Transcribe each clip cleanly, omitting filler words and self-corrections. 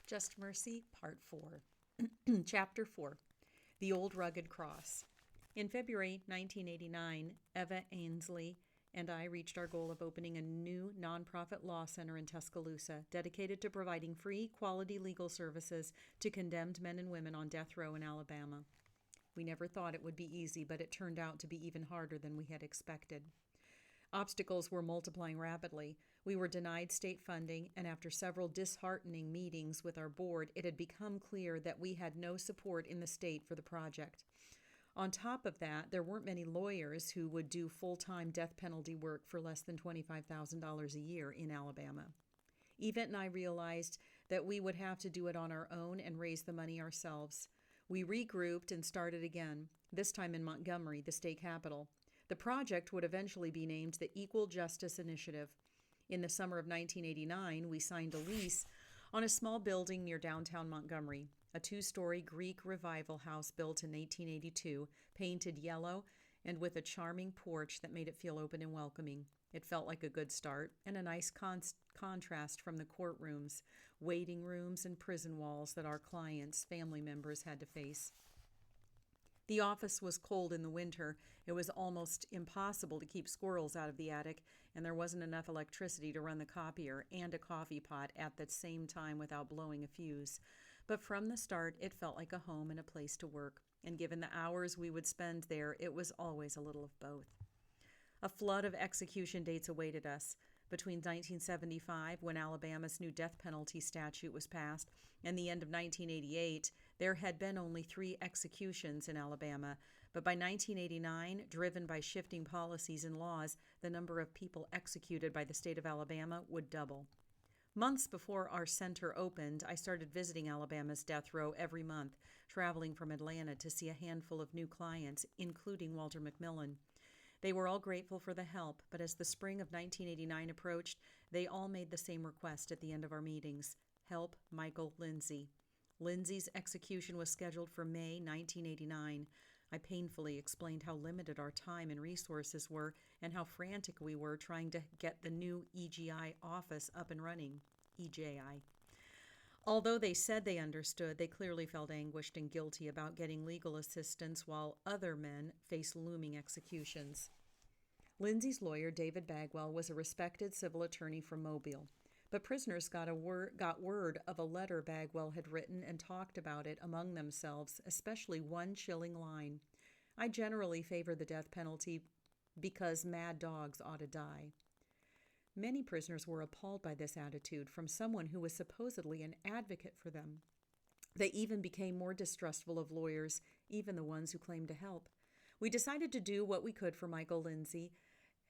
Just Mercy, Part 4. Chapter 4. The Old Rugged Cross. In February 1989, Eva Ainsley and I reached our goal of opening a new nonprofit law center in Tuscaloosa dedicated to providing free, quality legal services to condemned men and women on death row in Alabama. We never thought it would be easy, but it turned out to be even harder than we had expected. Obstacles were multiplying rapidly. We were denied state funding, and after several disheartening meetings with our board, it had become clear that we had no support in the state for the project. On top of that, there weren't many lawyers who would do full-time death penalty work for less than $25,000 a year in Alabama. Yvette and I realized that we would have to do it on our own and raise the money ourselves. We regrouped and started again, this time in Montgomery, the state capital. The project would eventually be named the Equal Justice Initiative. In the summer of 1989, we signed a lease on a small building near downtown Montgomery, a two-story Greek revival house built in 1882, painted yellow and with a charming porch that made it feel open and welcoming. It felt like a good start and a nice contrast from the courtrooms, waiting rooms, and prison walls that our clients' family members had to face. The office was cold in the winter. It was almost impossible to keep squirrels out of the attic, and there wasn't enough electricity to run the copier and a coffee pot at the same time without blowing a fuse. But from the start, it felt like a home and a place to work, and given the hours we would spend there, it was always a little of both. A flood of execution dates awaited us. Between 1975, when Alabama's new death penalty statute was passed, and the end of 1988, there had been only 3 executions in Alabama. But by 1989, driven by shifting policies and laws, the number of people executed by the state of Alabama would double. Months before our center opened, I started visiting Alabama's death row every month, traveling from Atlanta to see a handful of new clients, including Walter McMillan. They were all grateful for the help, but as the spring of 1989 approached, they all made the same request at the end of our meetings: help Michael Lindsay. Lindsay's execution was scheduled for May 1989. I painfully explained how limited our time and resources were and how frantic we were trying to get the new EGI office up and running, EJI. Although they said they understood, they clearly felt anguished and guilty about getting legal assistance while other men face looming executions. Lindsay's lawyer, David Bagwell, was a respected civil attorney from Mobile, but prisoners got word of a letter Bagwell had written and talked about it among themselves, especially one chilling line: "I generally favor the death penalty because mad dogs ought to die." Many prisoners were appalled by this attitude from someone who was supposedly an advocate for them. They even became more distrustful of lawyers, even the ones who claimed to help. We decided to do what we could for Michael Lindsay,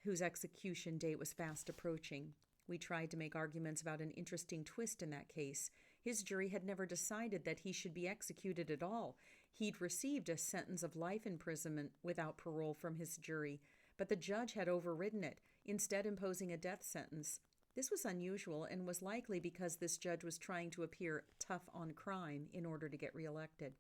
whose execution date was fast approaching. We tried to make arguments about an interesting twist in that case. His jury had never decided that he should be executed at all. He'd received a sentence of life imprisonment without parole from his jury, but the judge had overridden it, instead imposing a death sentence. This was unusual and was likely because this judge was trying to appear tough on crime in order to get reelected.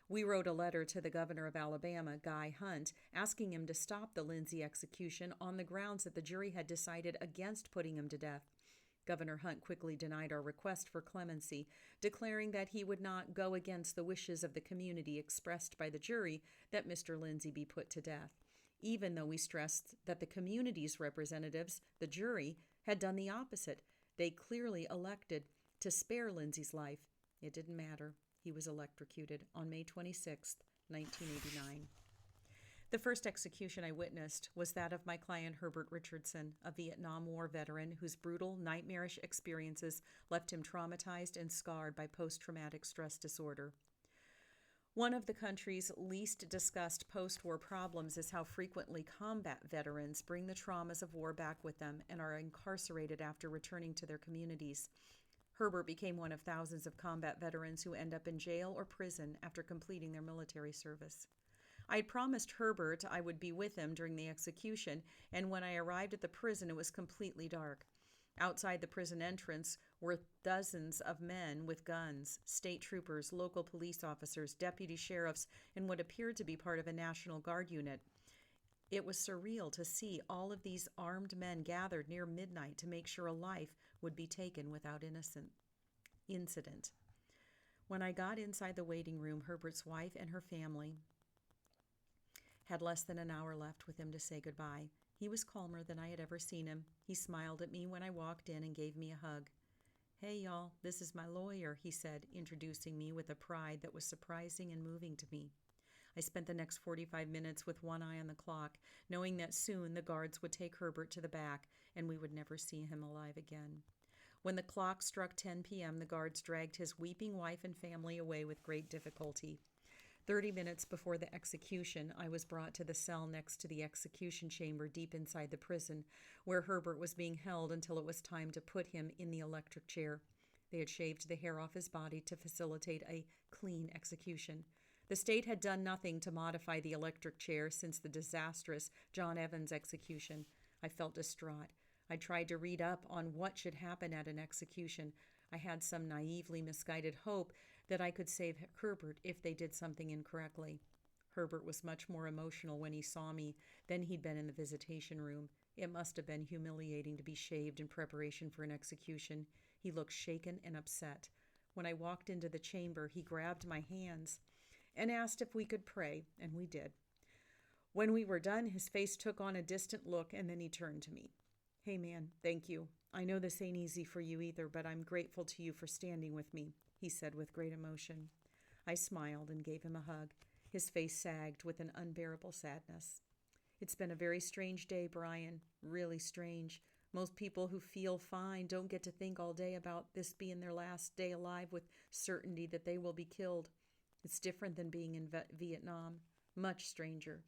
We wrote a letter to the governor of Alabama, Guy Hunt, asking him to stop the Lindsay execution on the grounds that the jury had decided against putting him to death. Governor Hunt quickly denied our request for clemency, declaring that he would not go against the wishes of the community expressed by the jury that Mr. Lindsay be put to death, even though we stressed that the community's representatives, the jury, had done the opposite. They clearly elected to spare Lindsay's life. It didn't matter. He was electrocuted on May 26, 1989. The first execution I witnessed was that of my client Herbert Richardson, a Vietnam War veteran whose brutal, nightmarish experiences left him traumatized and scarred by post-traumatic stress disorder. One of the country's least discussed post-war problems is how frequently combat veterans bring the traumas of war back with them and are incarcerated after returning to their communities. Herbert became one of thousands of combat veterans who end up in jail or prison after completing their military service. I had promised Herbert I would be with him during the execution, and when I arrived at the prison, it was completely dark. Outside the prison entrance were dozens of men with guns, state troopers, local police officers, deputy sheriffs, and what appeared to be part of a National Guard unit. It was surreal to see all of these armed men gathered near midnight to make sure a life would be taken without incident. When I got inside the waiting room, Herbert's wife and her family had less than an hour left with him to say goodbye. He was calmer than I had ever seen him. He smiled at me when I walked in and gave me a hug. "Hey, y'all, this is my lawyer," he said, introducing me with a pride that was surprising and moving to me. I spent the next 45 minutes with one eye on the clock, knowing that soon the guards would take Herbert to the back and we would never see him alive again. When the clock struck 10 p.m., the guards dragged his weeping wife and family away with great difficulty. 30 minutes before the execution, I was brought to the cell next to the execution chamber deep inside the prison, where Herbert was being held until it was time to put him in the electric chair. They had shaved the hair off his body to facilitate a clean execution. The state had done nothing to modify the electric chair since the disastrous John Evans execution. I felt distraught. I tried to read up on what should happen at an execution. I had some naively misguided hope that I could save Herbert if they did something incorrectly. Herbert was much more emotional when he saw me than he'd been in the visitation room. It must have been humiliating to be shaved in preparation for an execution. He looked shaken and upset. When I walked into the chamber, he grabbed my hands and asked if we could pray, and we did. When we were done, his face took on a distant look, and then he turned to me. "Hey, man, thank you. I know this ain't easy for you either, but I'm grateful to you for standing with me," he said with great emotion. I smiled and gave him a hug. His face sagged with an unbearable sadness. "It's been a very strange day, Bryan. Really strange. Most people who feel fine don't get to think all day about this being their last day alive with certainty that they will be killed. It's different than being in Vietnam. Much stranger."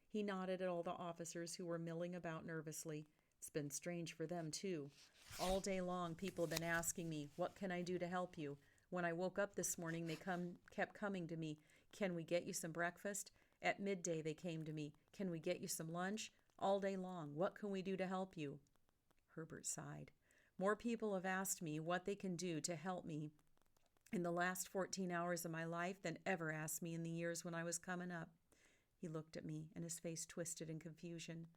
He nodded at all the officers who were milling about nervously. It's been strange for them, too. All day long, people have been asking me, "What can I do to help you?" When I woke up this morning, they kept coming to me. "Can we get you some breakfast?" At midday, they came to me. "Can we get you some lunch?" All day long, "What can we do to help you?" Herbert sighed. "More people have asked me what they can do to help me in the last 14 hours of my life than ever asked me in the years when I was coming up." He looked at me, and his face twisted in confusion.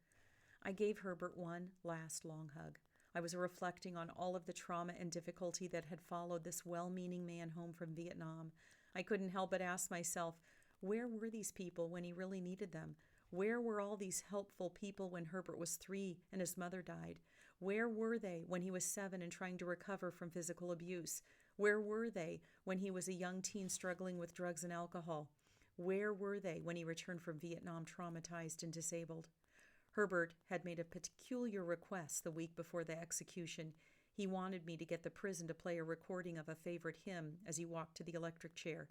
I gave Herbert one last long hug. I was reflecting on all of the trauma and difficulty that had followed this well-meaning man home from Vietnam. I couldn't help but ask myself, where were these people when he really needed them? Where were all these helpful people when Herbert was 3 and his mother died? Where were they when he was 7 and trying to recover from physical abuse? Where were they when he was a young teen struggling with drugs and alcohol? Where were they when he returned from Vietnam traumatized and disabled? Herbert had made a peculiar request the week before the execution. He wanted me to get the prison to play a recording of a favorite hymn as he walked to the electric chair.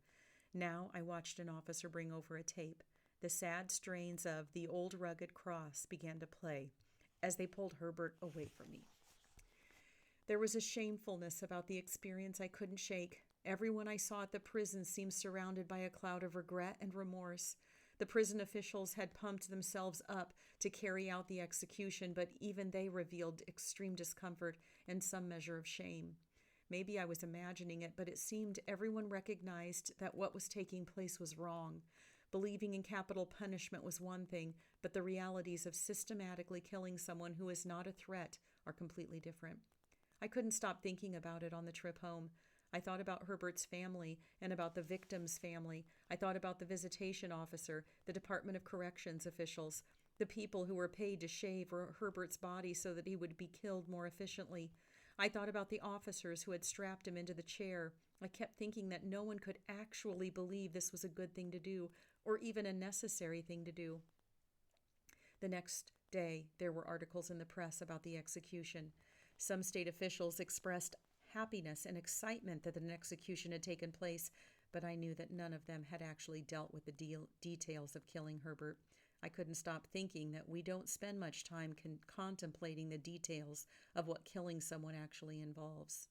Now I watched an officer bring over a tape. The sad strains of "The Old Rugged Cross" began to play as they pulled Herbert away from me. There was a shamefulness about the experience I couldn't shake. Everyone I saw at the prison seemed surrounded by a cloud of regret and remorse. The prison officials had pumped themselves up to carry out the execution, but even they revealed extreme discomfort and some measure of shame. Maybe I was imagining it, but it seemed everyone recognized that what was taking place was wrong. Believing in capital punishment was one thing, but the realities of systematically killing someone who is not a threat are completely different. I couldn't stop thinking about it on the trip home. I thought about Herbert's family and about the victim's family. I thought about the visitation officer, the Department of Corrections officials, the people who were paid to shave Herbert's body so that he would be killed more efficiently. I thought about the officers who had strapped him into the chair. I kept thinking that no one could actually believe this was a good thing to do, or even a necessary thing to do. The next day, there were articles in the press about the execution. Some state officials expressed happiness and excitement that an execution had taken place, but I knew that none of them had actually dealt with the details of killing Herbert. I couldn't stop thinking that we don't spend much time contemplating the details of what killing someone actually involves.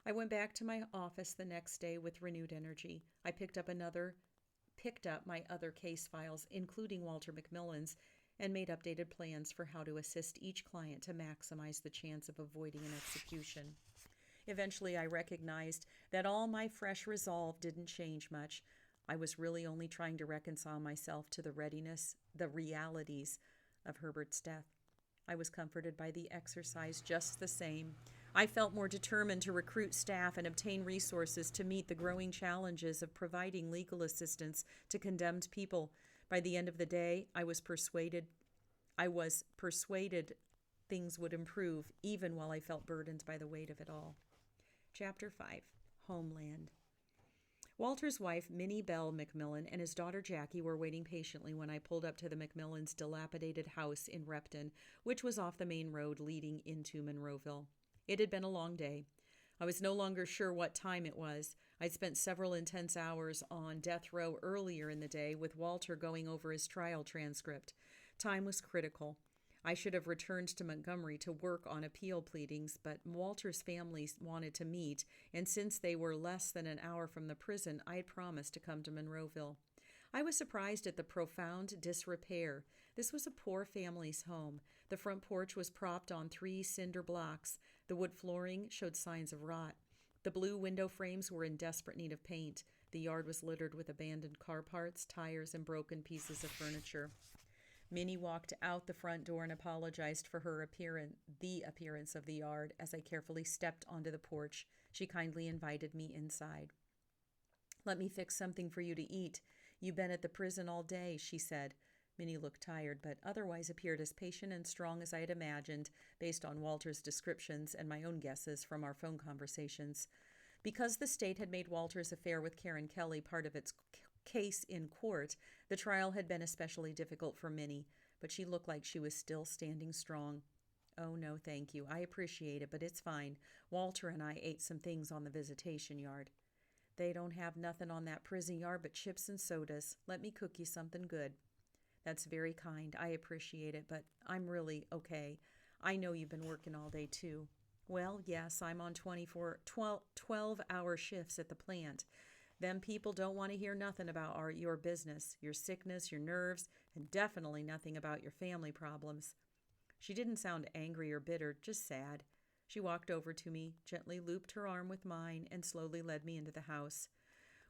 I went back to my office the next day with renewed energy. I picked up my other case files, including Walter McMillan's, and made updated plans for how to assist each client to maximize the chance of avoiding an execution. Eventually, I recognized that all my fresh resolve didn't change much. I was really only trying to reconcile myself to the realities of Herbert's death. I was comforted by the exercise just the same. I felt more determined to recruit staff and obtain resources to meet the growing challenges of providing legal assistance to condemned people. By the end of the day, I was persuaded things would improve, even while I felt burdened by the weight of it all. Chapter 5. Homeland. Walter's wife, Minnie Bell McMillan, and his daughter Jackie were waiting patiently when I pulled up to the McMillans' dilapidated house in Repton, which was off the main road leading into Monroeville. It had been a long day. I was no longer sure what time it was. I'd spent several intense hours on death row earlier in the day, with Walter going over his trial transcript. Time was critical. I should have returned to Montgomery to work on appeal pleadings, but Walter's family wanted to meet, and since they were less than an hour from the prison, I had promised to come to Monroeville. I was surprised at the profound disrepair. This was a poor family's home. The front porch was propped on 3 cinder blocks. The wood flooring showed signs of rot. The blue window frames were in desperate need of paint. The yard was littered with abandoned car parts, tires, and broken pieces of furniture. Minnie walked out the front door and apologized for the appearance of the yard. As I carefully stepped onto the porch, she kindly invited me inside. "Let me fix something for you to eat. You've been at the prison all day," she said. Minnie looked tired, but otherwise appeared as patient and strong as I had imagined, based on Walter's descriptions and my own guesses from our phone conversations. Because the state had made Walter's affair with Karen Kelly part of its case in court, the trial had been especially difficult for Minnie, but she looked like she was still standing strong. "Oh, no, thank you. I appreciate it, but it's fine. Walter and I ate some things on the visitation yard." "They don't have nothing on that prison yard but chips and sodas. Let me cook you something good." "That's very kind. I appreciate it, but I'm really okay. I know you've been working all day, too." "Well, yes, I'm on 12-hour shifts at the plant. Them people don't want to hear nothing about your business, your sickness, your nerves, and definitely nothing about your family problems." She didn't sound angry or bitter, just sad. She walked over to me, gently looped her arm with mine, and slowly led me into the house.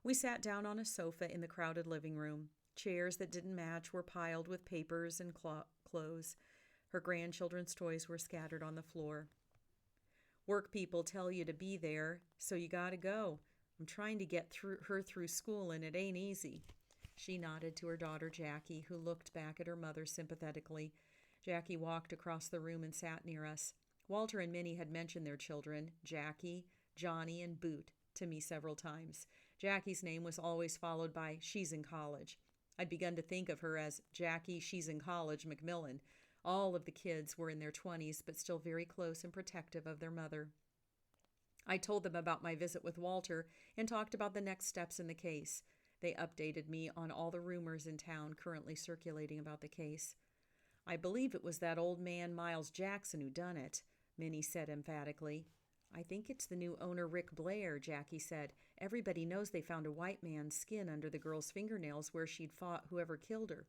We sat down on a sofa in the crowded living room. Chairs that didn't match were piled with papers and clothes. Her grandchildren's toys were scattered on the floor. "Work people tell you to be there, so you gotta go. I'm trying to get her through school, and it ain't easy." She nodded to her daughter Jackie, who looked back at her mother sympathetically. Jackie walked across the room and sat near us. Walter and Minnie had mentioned their children, Jackie, Johnny, and Boot, to me several times. Jackie's name was always followed by "she's in college." I'd begun to think of her as Jackie, she's in college, McMillan. All of the kids were in their 20s, but still very close and protective of their mother. I told them about my visit with Walter and talked about the next steps in the case. They updated me on all the rumors in town currently circulating about the case. "I believe it was that old man Miles Jackson who done it," Minnie said emphatically. "I think it's the new owner, Rick Blair," Jackie said. "Everybody knows they found a white man's skin under the girl's fingernails where she'd fought whoever killed her."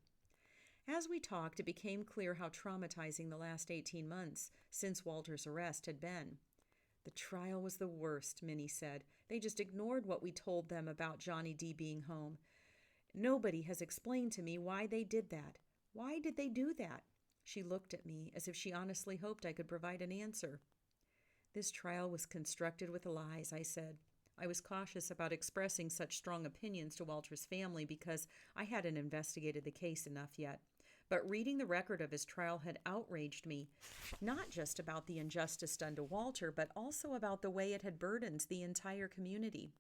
As we talked, it became clear how traumatizing the last 18 months since Walter's arrest had been. "The trial was the worst," Minnie said. "They just ignored what we told them about Johnny D being home. Nobody has explained to me why they did that. Why did they do that?" She looked at me as if she honestly hoped I could provide an answer. "This trial was constructed with lies," I said. I was cautious about expressing such strong opinions to Walter's family because I hadn't investigated the case enough yet. But reading the record of his trial had outraged me, not just about the injustice done to Walter, but also about the way it had burdened the entire community.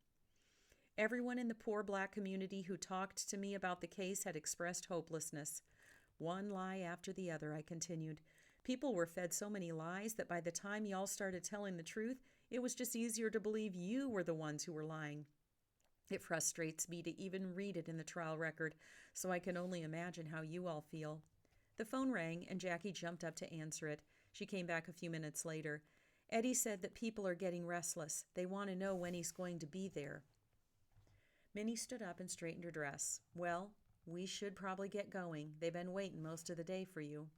Everyone in the poor black community who talked to me about the case had expressed hopelessness. "One lie after the other," I continued. "People were fed so many lies that by the time y'all started telling the truth, it was just easier to believe you were the ones who were lying. It frustrates me to even read it in the trial record, so I can only imagine how you all feel." The phone rang, and Jackie jumped up to answer it. She came back a few minutes later. "Eddie said that people are getting restless. They want to know when he's going to be there." Minnie stood up and straightened her dress. "Well, we should probably get going. They've been waiting most of the day for you."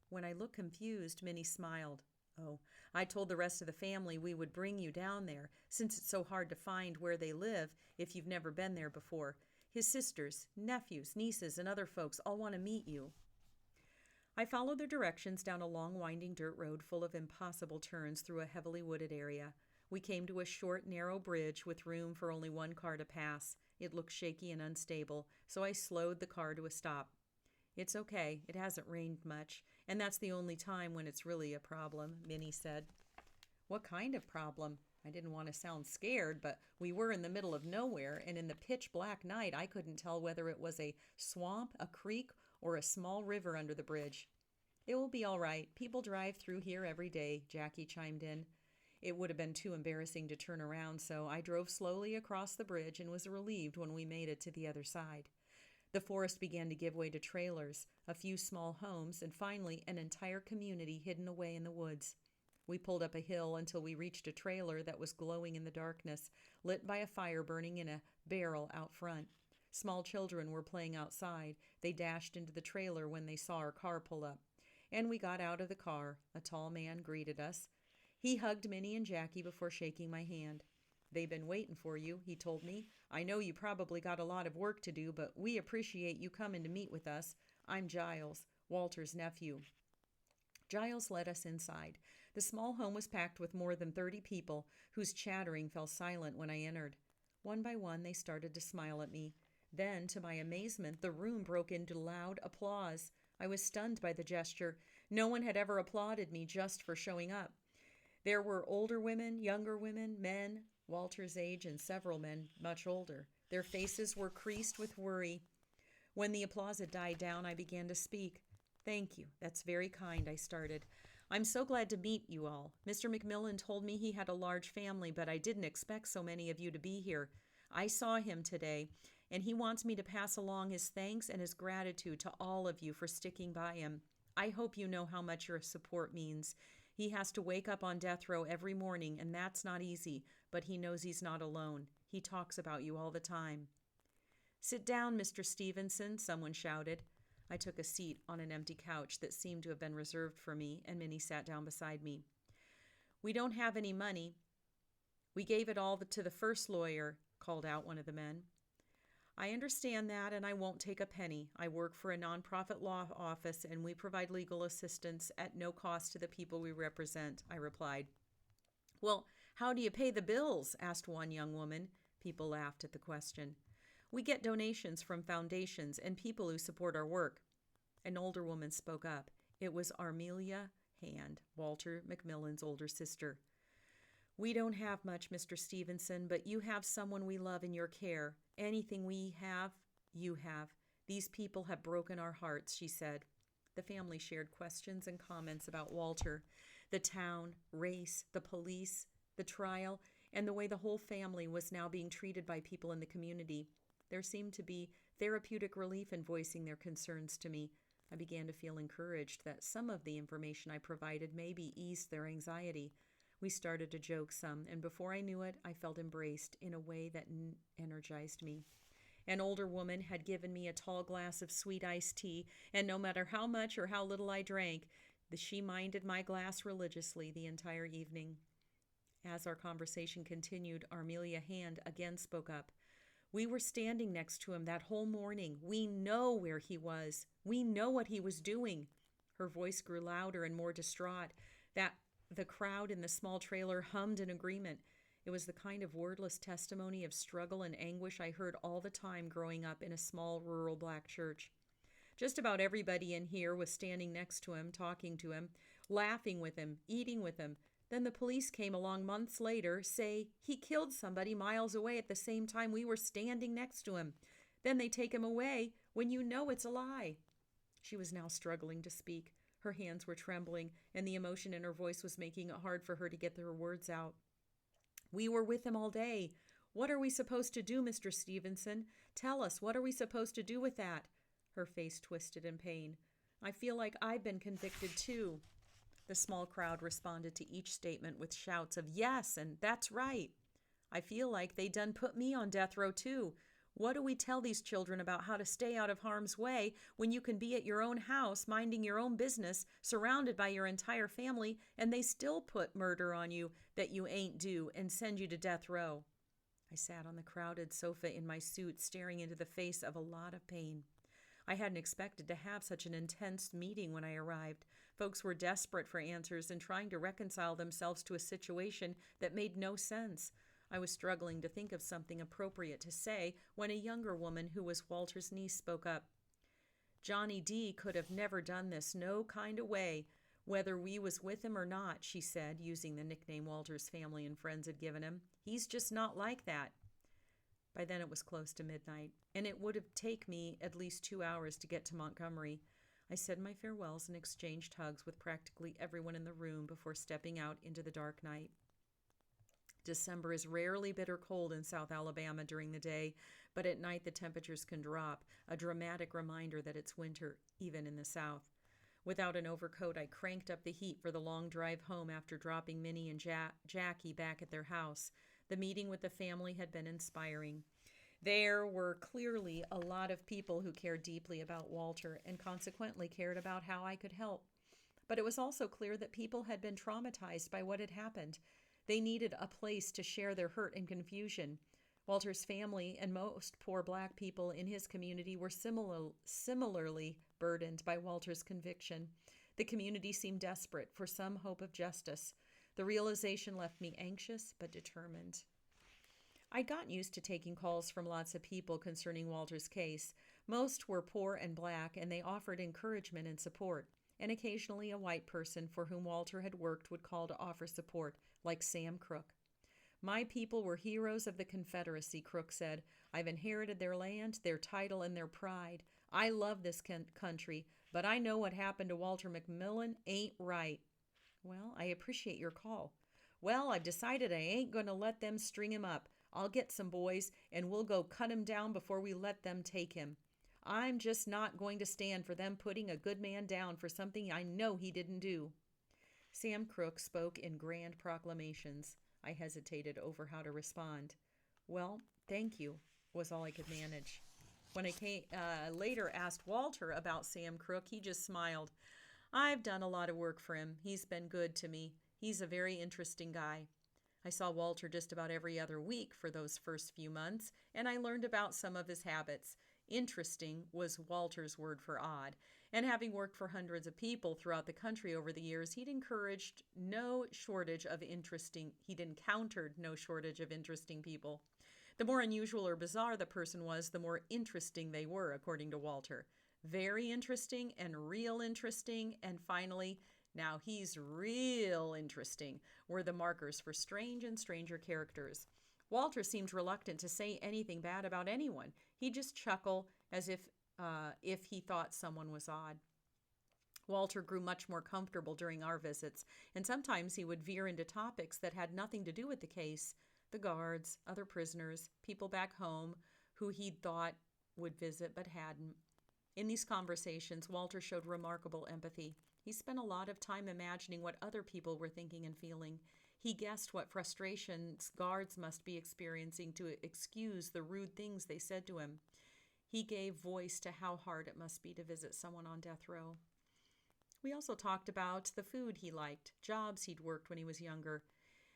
When I looked confused, Minnie smiled. "Oh, I told the rest of the family we would bring you down there, since it's so hard to find where they live if you've never been there before. His sisters, nephews, nieces, and other folks all want to meet you." I followed their directions down a long, winding dirt road full of impossible turns through a heavily wooded area. We came to a short, narrow bridge with room for only one car to pass. It looked shaky and unstable, so I slowed the car to a stop. "It's okay. It hasn't rained much, and that's the only time when it's really a problem," Minnie said. "What kind of problem?" I didn't want to sound scared, but we were in the middle of nowhere, and in the pitch black night I couldn't tell whether it was a swamp, a creek, or a small river under the bridge. "It will be all right. People drive through here every day," Jackie chimed in. It would have been too embarrassing to turn around, so I drove slowly across the bridge and was relieved when we made it to the other side. The forest began to give way to trailers, a few small homes, and finally an entire community hidden away in the woods. We pulled up a hill until we reached a trailer that was glowing in the darkness, lit by a fire burning in a barrel out front. Small children were playing outside. They dashed into the trailer when they saw our car pull up. And we got out of the car. A tall man greeted us. He hugged Minnie and Jackie before shaking my hand. "They've been waiting for you," he told me. "I know you probably got a lot of work to do, but we appreciate you coming to meet with us. I'm Giles, Walter's nephew." Giles led us inside. The small home was packed with more than 30 people, whose chattering fell silent when I entered. One by one, they started to smile at me. Then, to my amazement, the room broke into loud applause. I was stunned by the gesture. No one had ever applauded me just for showing up. There were older women, younger women, men, Walter's age, and several men much older. Their faces were creased with worry. When the applause had died down, I began to speak. "Thank you. That's very kind," I started. "I'm so glad to meet you all. Mr. McMillan told me he had a large family, but I didn't expect so many of you to be here. I saw him today, and he wants me to pass along his thanks and his gratitude to all of you for sticking by him. I hope you know how much your support means. He has to wake up on death row every morning, and that's not easy, but he knows he's not alone. He talks about you all the time." "Sit down, Mr. Stevenson," someone shouted. I took a seat on an empty couch that seemed to have been reserved for me, and Minnie sat down beside me. "We don't have any money. We gave it all to the first lawyer," called out one of the men. "I understand that, and I won't take a penny. I work for a nonprofit law office, and we provide legal assistance at no cost to the people we represent," I replied. "Well, how do you pay the bills?" asked one young woman. People laughed at the question. "We get donations from foundations and people who support our work." An older woman spoke up. It was Armelia Hand, Walter McMillan's older sister. "We don't have much, Mr. Stevenson, but you have someone we love in your care. Anything we have, you have. These people have broken our hearts," she said. The family shared questions and comments about Walter, the town, race, the police, the trial, and the way the whole family was now being treated by people in the community. There seemed to be therapeutic relief in voicing their concerns to me. I began to feel encouraged that some of the information I provided maybe eased their anxiety. We started to joke some, and before I knew it, I felt embraced in a way that energized me. An older woman had given me a tall glass of sweet iced tea, and no matter how much or how little I drank, she minded my glass religiously the entire evening. As our conversation continued, Armelia Hand again spoke up. "We were standing next to him that whole morning. We know where he was. We know what he was doing." Her voice grew louder and more distraught. The crowd in the small trailer hummed in agreement. It was the kind of wordless testimony of struggle and anguish I heard all the time growing up in a small rural black church. Just about everybody in here was standing next to him, talking to him, laughing with him, eating with him. Then the police came along months later, say he killed somebody miles away at the same time we were standing next to him. Then they take him away when you know it's a lie. She was now struggling to speak. Her hands were trembling, and the emotion in her voice was making it hard for her to get her words out. "We were with him all day. What are we supposed to do, Mr. Stevenson? Tell us, what are we supposed to do with that?" Her face twisted in pain. "I feel like I've been convicted too." The small crowd responded to each statement with shouts of "yes" and "that's right." "I feel like they done put me on death row too. What do we tell these children about how to stay out of harm's way when you can be at your own house, minding your own business, surrounded by your entire family, and they still put murder on you that you ain't do and send you to death row?" I sat on the crowded sofa in my suit, staring into the face of a lot of pain. I hadn't expected to have such an intense meeting when I arrived. Folks were desperate for answers and trying to reconcile themselves to a situation that made no sense. I was struggling to think of something appropriate to say when a younger woman who was Walter's niece spoke up. "Johnny D. could have never done this no kind of way, whether we was with him or not," she said, using the nickname Walter's family and friends had given him. "He's just not like that." By then it was close to midnight, and it would have taken me at least 2 hours to get to Montgomery. I said my farewells and exchanged hugs with practically everyone in the room before stepping out into the dark night. December is rarely bitter cold in South Alabama during the day, but at night the temperatures can drop, a dramatic reminder that it's winter, even in the South. Without an overcoat, I cranked up the heat for the long drive home after dropping Minnie and Jackie back at their house. The meeting with the family had been inspiring. There were clearly a lot of people who cared deeply about Walter and consequently cared about how I could help. But it was also clear that people had been traumatized by what had happened. They needed a place to share their hurt and confusion. Walter's family and most poor Black people in his community were similarly burdened by Walter's conviction. The community seemed desperate for some hope of justice. The realization left me anxious but determined. I'd gotten used to taking calls from lots of people concerning Walter's case. Most were poor and Black, and they offered encouragement and support. And occasionally a white person for whom Walter had worked would call to offer support, like Sam Crook. "My people were heroes of the Confederacy," Crook said. "I've inherited their land, their title, and their pride. I love this country, but I know what happened to Walter McMillan ain't right." "Well, I appreciate your call." "Well, I've decided I ain't going to let them string him up. I'll get some boys, and we'll go cut him down before we let them take him. I'm just not going to stand for them putting a good man down for something I know he didn't do." Sam Crook spoke in grand proclamations. I hesitated over how to respond. "Well, thank you," was all I could manage. When I later asked Walter about Sam Crook, he just smiled. "I've done a lot of work for him. He's been good to me. He's a very interesting guy." I saw Walter just about every other week for those first few months, and I learned about some of his habits. Interesting was Walter's word for odd, and having worked for hundreds of people throughout the country over the years, he'd encountered no shortage of interesting people. The more unusual or bizarre the person was, the more interesting they were, according to Walter. Very interesting and real interesting, and finally, now he's real interesting, were the markers for strange and stranger characters. Walter seemed reluctant to say anything bad about anyone. He'd just chuckle as if he thought someone was odd. Walter grew much more comfortable during our visits, and sometimes he would veer into topics that had nothing to do with the case. The guards, other prisoners, people back home who he'd thought would visit but hadn't. In these conversations, Walter showed remarkable empathy. He spent a lot of time imagining what other people were thinking and feeling. He guessed what frustrations guards must be experiencing to excuse the rude things they said to him. He gave voice to how hard it must be to visit someone on death row. We also talked about the food he liked, jobs he'd worked when he was younger.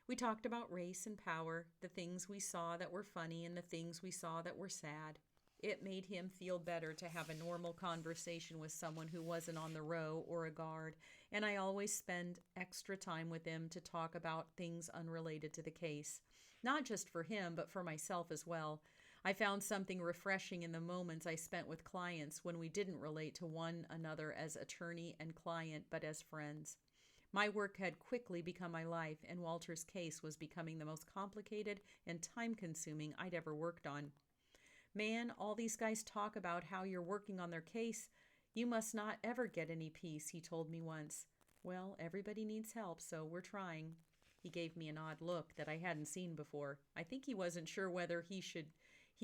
We talked about race and power, the things we saw that were funny and the things we saw that were sad. It made him feel better to have a normal conversation with someone who wasn't on the row or a guard, and I always spend extra time with him to talk about things unrelated to the case. Not just for him, but for myself as well. I found something refreshing in the moments I spent with clients when we didn't relate to one another as attorney and client, but as friends. My work had quickly become my life, and Walter's case was becoming the most complicated and time-consuming I'd ever worked on. "Man, all these guys talk about how you're working on their case. You must not ever get any peace," he told me once. "Well, everybody needs help, so we're trying." He gave me an odd look that I hadn't seen before. I think he wasn't sure whether he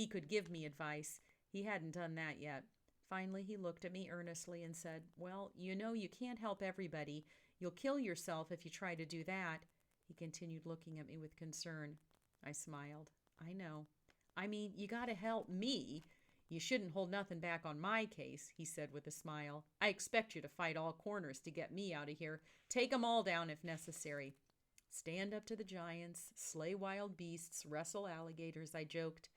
could give me advice. He hadn't done that yet. Finally, he looked at me earnestly and said, "Well, you know you can't help everybody. You'll kill yourself if you try to do that." He continued looking at me with concern. I smiled. "I know. I mean, you gotta help me. You shouldn't hold nothing back on my case," he said with a smile. "I expect you to fight all corners to get me out of here. Take 'em all down if necessary. Stand up to the giants, slay wild beasts, wrestle alligators," I joked.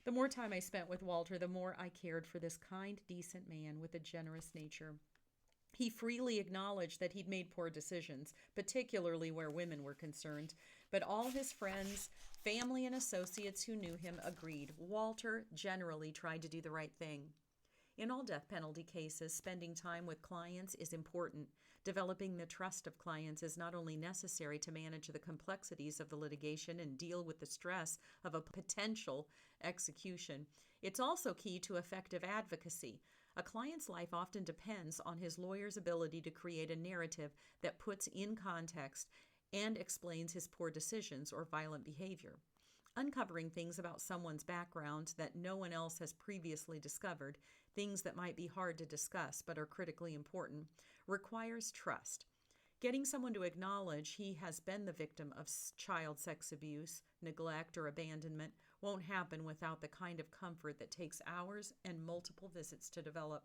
The more time I spent with Walter, the more I cared for this kind, decent man with a generous nature. He freely acknowledged that he'd made poor decisions, particularly where women were concerned, but all his friends, family, and associates who knew him agreed Walter generally tried to do the right thing. In all death penalty cases, spending time with clients is important. Developing the trust of clients is not only necessary to manage the complexities of the litigation and deal with the stress of a potential execution, it's also key to effective advocacy. A client's life often depends on his lawyer's ability to create a narrative that puts in context and explains his poor decisions or violent behavior. Uncovering things about someone's background that no one else has previously discovered, things that might be hard to discuss but are critically important, requires trust. Getting someone to acknowledge he has been the victim of child sex abuse, neglect, or abandonment won't happen without the kind of comfort that takes hours and multiple visits to develop.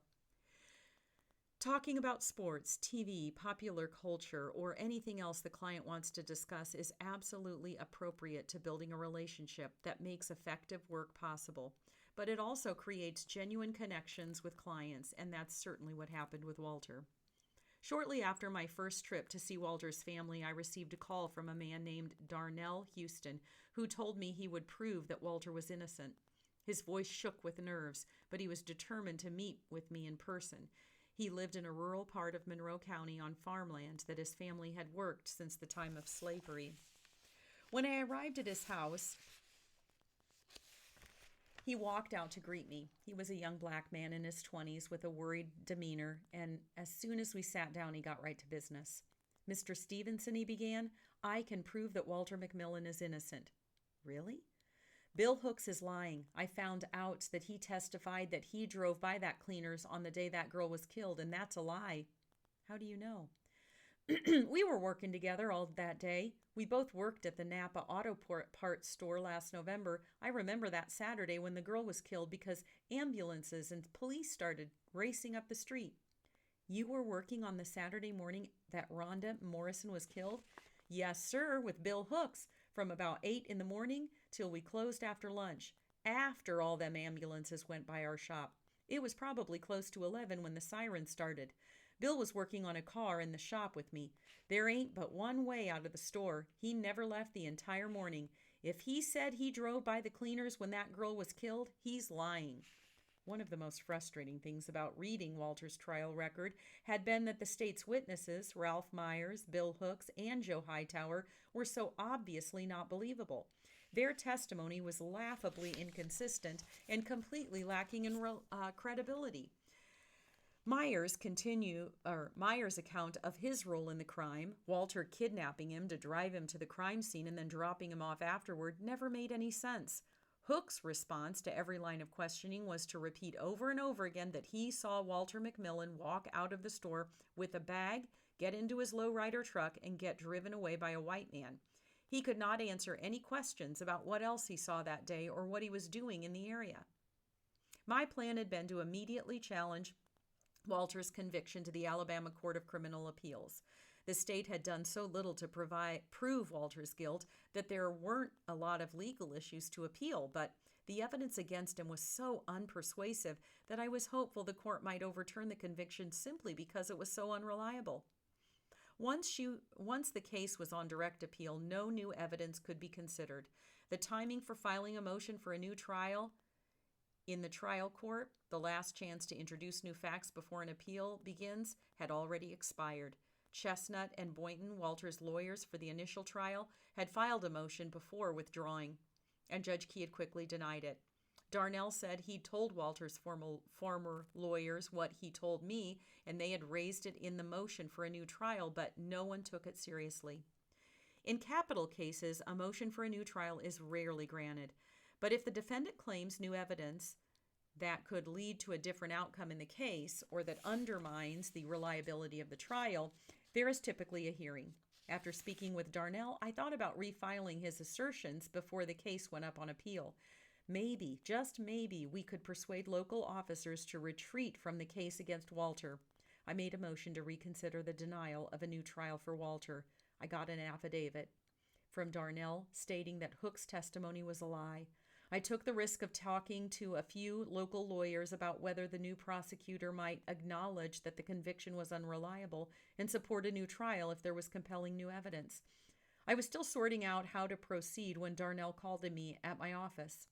Talking about sports, TV, popular culture, or anything else the client wants to discuss is absolutely appropriate to building a relationship that makes effective work possible. But it also creates genuine connections with clients, and that's certainly what happened with Walter. Shortly after my first trip to see Walter's family, I received a call from a man named Darnell Houston, who told me he would prove that Walter was innocent. His voice shook with nerves, but he was determined to meet with me in person. He lived in a rural part of Monroe County on farmland that his family had worked since the time of slavery. When I arrived at his house, he walked out to greet me. He was a young black man in his 20s with a worried demeanor, and as soon as we sat down, he got right to business. "Mr. Stevenson," he began, "I can prove that Walter McMillan is innocent." "Really?" "Bill Hooks is lying. I found out that he testified that he drove by that cleaners on the day that girl was killed, and that's a lie." "How do you know?" "We were working together all that day. We both worked at the Napa Auto Parts store last November. I remember that Saturday when the girl was killed because ambulances and police started racing up the street." "You were working on the Saturday morning that Rhonda Morrison was killed?" "Yes, sir, with Bill Hooks, from about 8 in the morning till we closed after lunch, after all them ambulances went by our shop. It was probably close to 11 when the siren started. Bill was working on a car in the shop with me. There ain't but one way out of the store. He never left the entire morning. If he said he drove by the cleaners when that girl was killed, he's lying." One of the most frustrating things about reading Walter's trial record had been that the state's witnesses, Ralph Myers, Bill Hooks, and Joe Hightower, were so obviously not believable. Their testimony was laughably inconsistent and completely lacking in credibility. Myers' account of his role in the crime, Walter kidnapping him to drive him to the crime scene and then dropping him off afterward, never made any sense. Hooks' response to every line of questioning was to repeat over and over again that he saw Walter McMillan walk out of the store with a bag, get into his lowrider truck, and get driven away by a white man. He could not answer any questions about what else he saw that day or what he was doing in the area. My plan had been to immediately challenge Walter's conviction to the Alabama Court of Criminal Appeals. The state had done so little to prove Walter's guilt that there weren't a lot of legal issues to appeal, but the evidence against him was so unpersuasive that I was hopeful the court might overturn the conviction simply because it was so unreliable. Once the case was on direct appeal, no new evidence could be considered. The timing for filing a motion for a new trial in the trial court, the last chance to introduce new facts before an appeal begins, had already expired. Chestnut and Boynton, Walter's lawyers for the initial trial, had filed a motion before withdrawing, and Judge Key had quickly denied it. Darnell said he'd told Walter's former lawyers what he told me, and they had raised it in the motion for a new trial, but no one took it seriously. In capital cases, a motion for a new trial is rarely granted. But if the defendant claims new evidence that could lead to a different outcome in the case or that undermines the reliability of the trial, there is typically a hearing. After speaking with Darnell, I thought about refiling his assertions before the case went up on appeal. Maybe, just maybe, we could persuade local officers to retreat from the case against Walter. I made a motion to reconsider the denial of a new trial for Walter. I got an affidavit from Darnell stating that Hook's testimony was a lie. I took the risk of talking to a few local lawyers about whether the new prosecutor might acknowledge that the conviction was unreliable and support a new trial if there was compelling new evidence. I was still sorting out how to proceed when Darnell called to me at my office.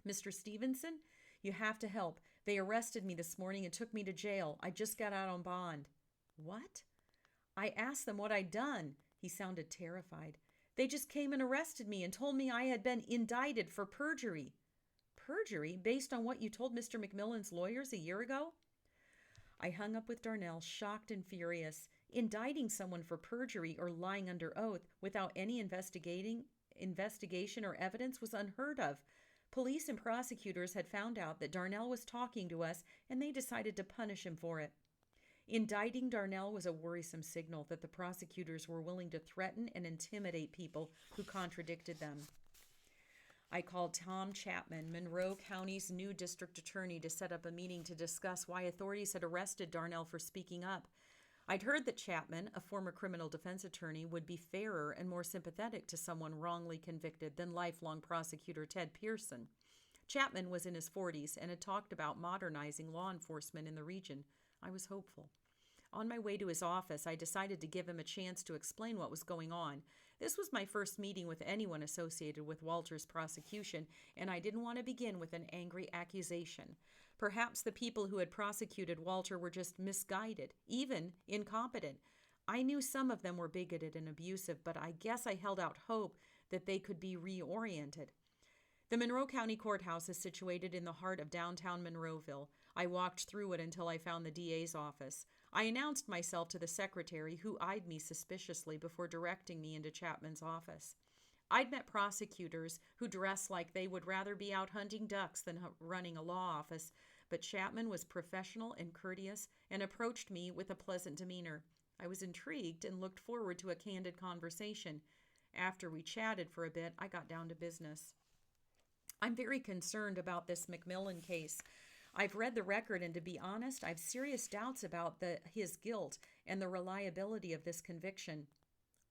"Mr. Stevenson, you have to help. They arrested me this morning and took me to jail. I just got out on bond." "What?" I asked them what I'd done. He sounded terrified. "They just came and arrested me and told me I had been indicted for perjury." "Perjury? Based on what you told Mr. McMillan's lawyers a year ago?" I hung up with Darnell, shocked and furious. Indicting someone for perjury or lying under oath without any investigation or evidence was unheard of. Police and prosecutors had found out that Darnell was talking to us, and they decided to punish him for it. Indicting Darnell was a worrisome signal that the prosecutors were willing to threaten and intimidate people who contradicted them. I called Tom Chapman, Monroe County's new district attorney, to set up a meeting to discuss why authorities had arrested Darnell for speaking up. I'd heard that Chapman, a former criminal defense attorney, would be fairer and more sympathetic to someone wrongly convicted than lifelong prosecutor Ted Pearson. Chapman was in his 40s and had talked about modernizing law enforcement in the region. I was hopeful. On my way to his office, I decided to give him a chance to explain what was going on. This was my first meeting with anyone associated with Walter's prosecution, and I didn't want to begin with an angry accusation. Perhaps the people who had prosecuted Walter were just misguided, even incompetent. I knew some of them were bigoted and abusive, but I guess I held out hope that they could be reoriented. The Monroe County Courthouse is situated in the heart of downtown Monroeville. I walked through it until I found the DA's office. I announced myself to the secretary, who eyed me suspiciously before directing me into Chapman's office. I'd met prosecutors who dressed like they would rather be out hunting ducks than running a law office, but Chapman was professional and courteous and approached me with a pleasant demeanor. I was intrigued and looked forward to a candid conversation. After we chatted for a bit, I got down to business. "I'm very concerned about this McMillan case. I've read the record, and to be honest, I've serious doubts about his guilt and the reliability of this conviction."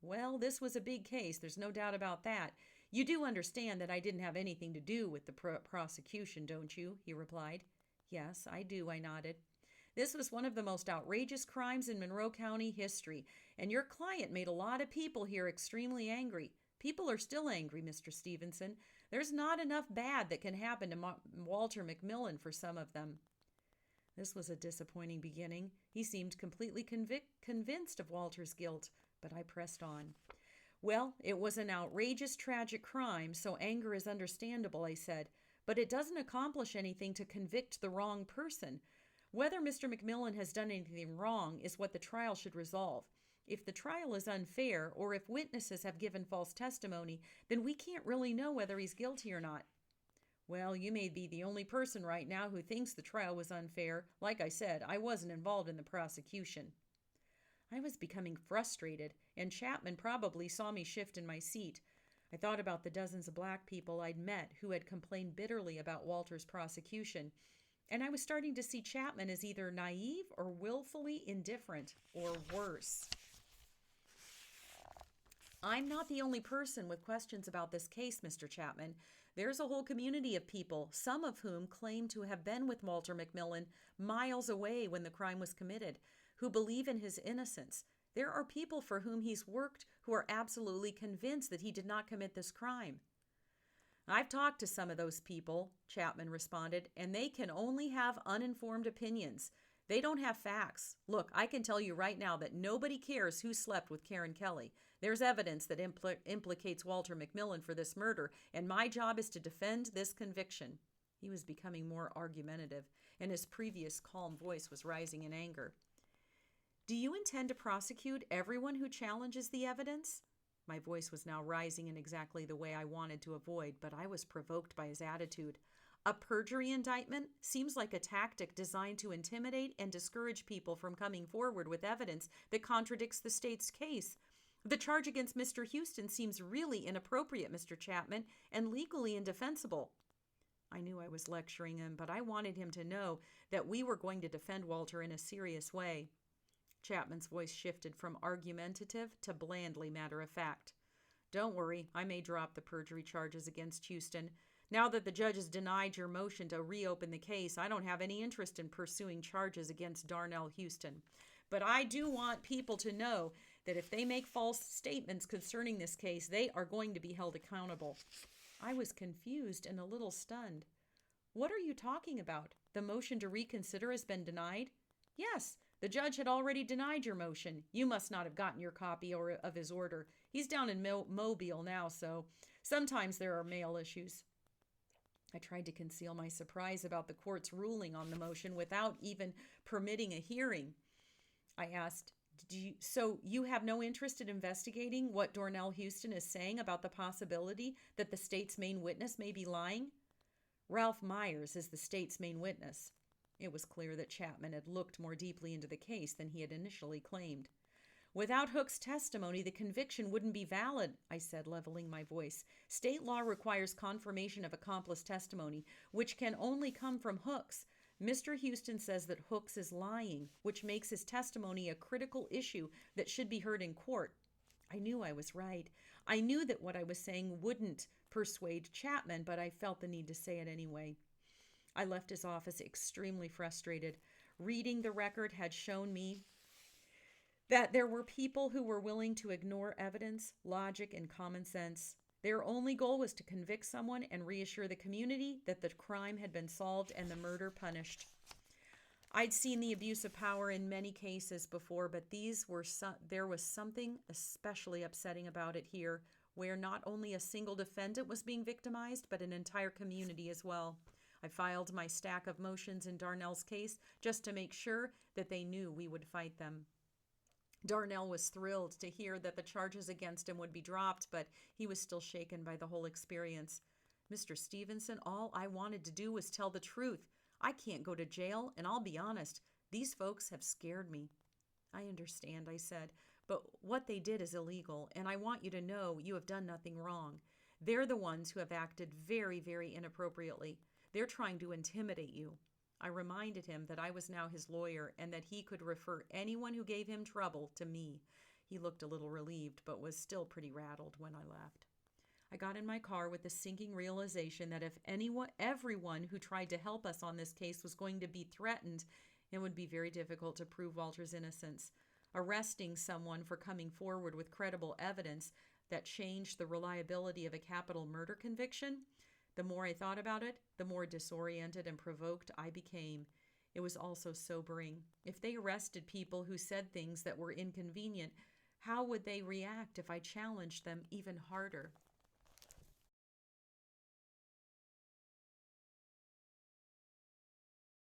"Well, this was a big case. There's no doubt about that. You do understand that I didn't have anything to do with the prosecution, don't you?" he replied. "Yes, I do," I nodded. "This was one of the most outrageous crimes in Monroe County history, and your client made a lot of people here extremely angry. People are still angry, Mr. Stevenson. There's not enough bad that can happen to Walter McMillan for some of them." This was a disappointing beginning. He seemed completely convinced of Walter's guilt, but I pressed on. "Well, it was an outrageous, tragic crime, so anger is understandable," I said, "but it doesn't accomplish anything to convict the wrong person. Whether Mr. McMillan has done anything wrong is what the trial should resolve. If the trial is unfair, or if witnesses have given false testimony, then we can't really know whether he's guilty or not." "Well, you may be the only person right now who thinks the trial was unfair. Like I said, I wasn't involved in the prosecution." I was becoming frustrated, and Chapman probably saw me shift in my seat. I thought about the dozens of black people I'd met who had complained bitterly about Walter's prosecution, and I was starting to see Chapman as either naive or willfully indifferent, or worse. "I'm not the only person with questions about this case, Mr. Chapman. There's a whole community of people, some of whom claim to have been with Walter McMillan miles away when the crime was committed, who believe in his innocence. There are people for whom he's worked who are absolutely convinced that he did not commit this crime." "I've talked to some of those people," Chapman responded, "and they can only have uninformed opinions. They don't have facts. Look, I can tell you right now that nobody cares who slept with Karen Kelly. There's evidence that implicates Walter McMillan for this murder, and my job is to defend this conviction." He was becoming more argumentative, and his previous calm voice was rising in anger. "Do you intend to prosecute everyone who challenges the evidence?" My voice was now rising in exactly the way I wanted to avoid, but I was provoked by his attitude. "A perjury indictment seems like a tactic designed to intimidate and discourage people from coming forward with evidence that contradicts the state's case. The charge against Mr. Houston seems really inappropriate, Mr. Chapman, and legally indefensible." I knew I was lecturing him, but I wanted him to know that we were going to defend Walter in a serious way. Chapman's voice shifted from argumentative to blandly matter-of-fact. "Don't worry, I may drop the perjury charges against Houston. Now that the judge has denied your motion to reopen the case, I don't have any interest in pursuing charges against Darnell Houston. But I do want people to know that if they make false statements concerning this case, they are going to be held accountable. I was confused and a little stunned. What are you talking about? The motion to reconsider has been denied? Yes, the judge had already denied your motion. You must not have gotten your copy of his order. He's down in Mobile now, so sometimes there are mail issues. I tried to conceal my surprise about the court's ruling on the motion without even permitting a hearing. I asked, so you have no interest in investigating what Darnell Houston is saying about the possibility that the state's main witness may be lying? Ralph Myers is the state's main witness. It was clear that Chapman had looked more deeply into the case than he had initially claimed. Without Hook's testimony, the conviction wouldn't be valid, I said, leveling my voice. State law requires confirmation of accomplice testimony, which can only come from Hook's. Mr. Houston says that Hooks is lying, which makes his testimony a critical issue that should be heard in court. I knew I was right. I knew that what I was saying wouldn't persuade Chapman, but I felt the need to say it anyway. I left his office extremely frustrated. Reading the record had shown me that there were people who were willing to ignore evidence, logic, and common sense. Their only goal was to convict someone and reassure the community that the crime had been solved and the murder punished. I'd seen the abuse of power in many cases before, but there was something especially upsetting about it here, where not only a single defendant was being victimized, but an entire community as well. I filed my stack of motions in Darnell's case just to make sure that they knew we would fight them. Darnell was thrilled to hear that the charges against him would be dropped, but he was still shaken by the whole experience. Mr. Stevenson, all I wanted to do was tell the truth. I can't go to jail, and I'll be honest, these folks have scared me. I understand, I said, but what they did is illegal, and I want you to know you have done nothing wrong. They're the ones who have acted very, very inappropriately. They're trying to intimidate you. I reminded him that I was now his lawyer and that he could refer anyone who gave him trouble to me. He looked a little relieved, but was still pretty rattled when I left. I got in my car with the sinking realization that if everyone who tried to help us on this case was going to be threatened, it would be very difficult to prove Walter's innocence. Arresting someone for coming forward with credible evidence that changed the reliability of a capital murder conviction, the more I thought about it, the more disoriented and provoked I became. It was also sobering. If they arrested people who said things that were inconvenient, how would they react if I challenged them even harder?